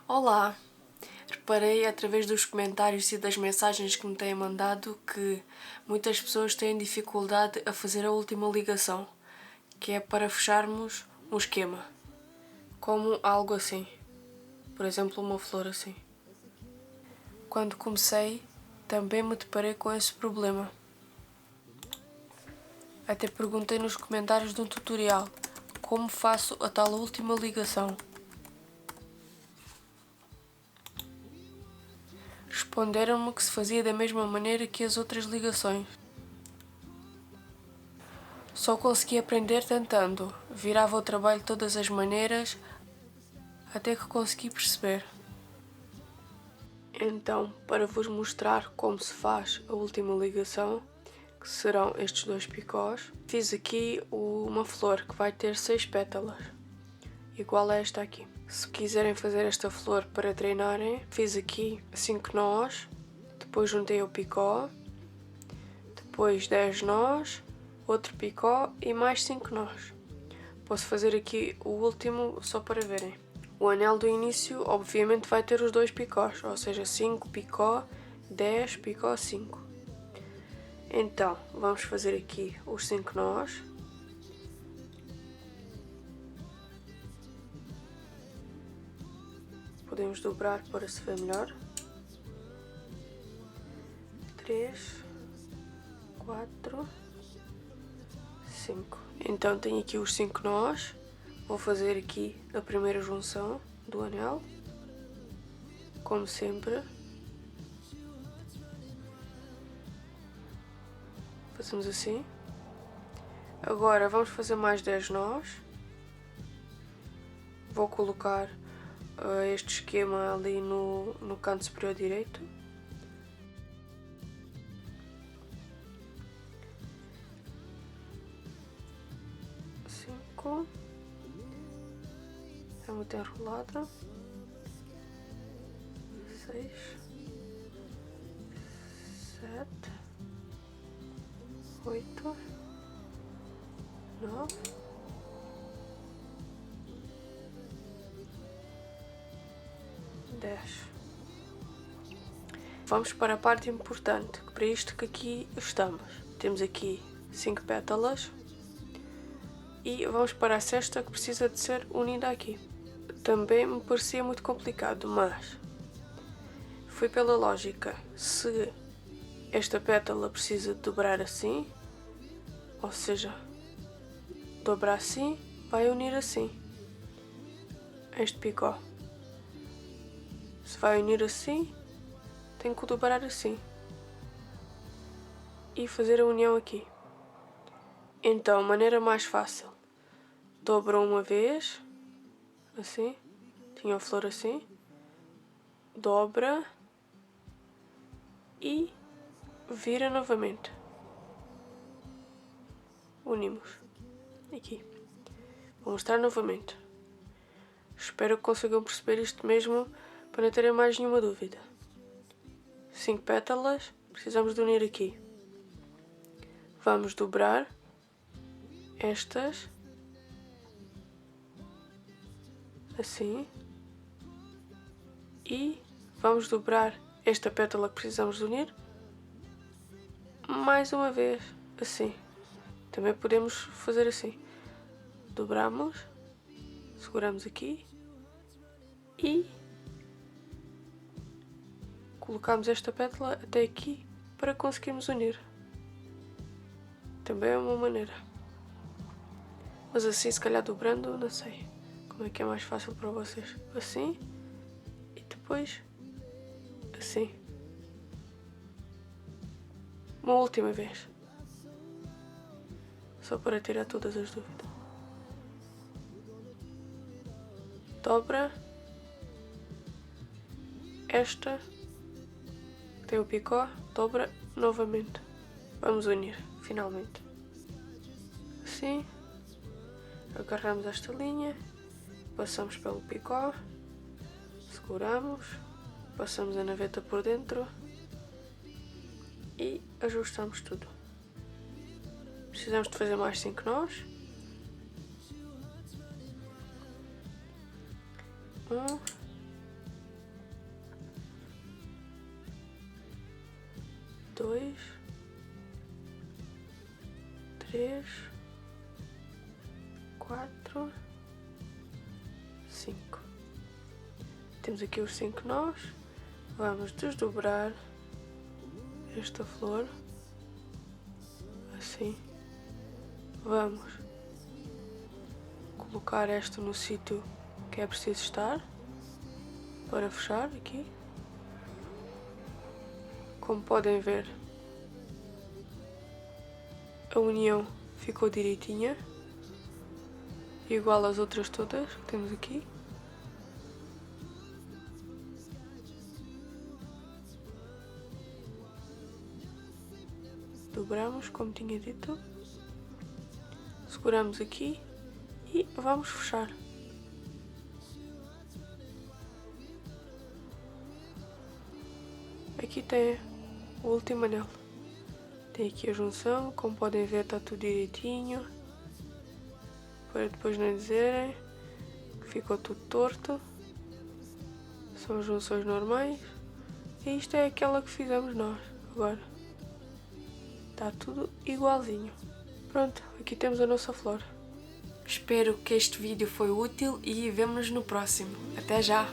Olá! Reparei através dos comentários e das mensagens que me têm mandado que muitas pessoas têm dificuldade a fazer a última ligação, que é para fecharmos um esquema, como algo assim, por exemplo uma flor assim. Quando comecei, também me deparei com esse problema. Até perguntei nos comentários de um tutorial como faço a tal última ligação. Responderam-me que se fazia da mesma maneira que as outras ligações. Só consegui aprender tentando, virava o trabalho de todas as maneiras, até que consegui perceber. Então, para vos mostrar como se faz a última ligação, que serão estes dois picós, fiz aqui uma flor que vai ter 6 pétalas, igual a esta aqui. Se quiserem fazer esta flor para treinarem, fiz aqui 5 nós, depois juntei o picó, depois 10 nós, outro picó e mais 5 nós. Posso fazer aqui o último só para verem. O anel do início obviamente vai ter os 2 picós, ou seja, 5 picó, 10 picó, 5. Então, vamos fazer aqui os 5 nós. Podemos dobrar para se ver melhor. 3, 4, 5. Então tenho aqui os 5 nós. Vou fazer aqui a primeira junção do anel, como sempre. Fazemos assim. Agora vamos fazer mais 10 nós. Vou colocar este esquema ali no canto superior direito. É muito enrolada. 6, 7, 8, 9, 10. Vamos para a parte importante, para isto que aqui estamos. Temos aqui 5 pétalas e vamos para a sexta que precisa de ser unida aqui. Também me parecia muito complicado, mas fui pela lógica. Se esta pétala precisa de dobrar assim, ou seja, dobrar assim, vai unir assim este picó. Se vai unir assim, tem que dobrar assim e fazer a união aqui. Então, maneira mais fácil, dobra uma vez, assim, tinha a flor assim, dobra e vira novamente. Unimos aqui. Vou mostrar novamente. Espero que consigam perceber isto mesmo para não terem mais nenhuma dúvida. 5 pétalas, precisamos de unir aqui. Vamos dobrar estas assim e vamos dobrar esta pétala que precisamos de unir mais uma vez assim. Também podemos fazer assim. Dobramos, seguramos aqui e colocamos esta pétala até aqui para conseguirmos unir. Também é uma maneira. Mas assim, se calhar dobrando, não sei como é que é mais fácil para vocês. Assim e depois assim. Uma última vez. Só para tirar todas as dúvidas. Dobra esta, tem o picó, dobra novamente. Vamos unir, finalmente. Assim, agarramos esta linha, passamos pelo picó, seguramos, passamos a naveta por dentro e ajustamos tudo. Precisamos de fazer mais 5 nós. 1, 2, 3, 4, 5. Temos aqui os 5 nós. Vamos desdobrar esta flor, assim. Vamos colocar esta no sítio que é preciso estar, para fechar aqui. Como podem ver, a união ficou direitinha, igual às outras todas que temos aqui. Dobramos, como tinha dito, seguramos aqui e vamos fechar. Aqui tem o último anel. Tem aqui a junção, como podem ver está tudo direitinho, para depois não dizerem que ficou tudo torto. São as junções normais e isto é aquela que fizemos nós agora. Está tudo igualzinho. Pronto, aqui temos a nossa flor. Espero que este vídeo foi útil e vemo-nos no próximo. Até já!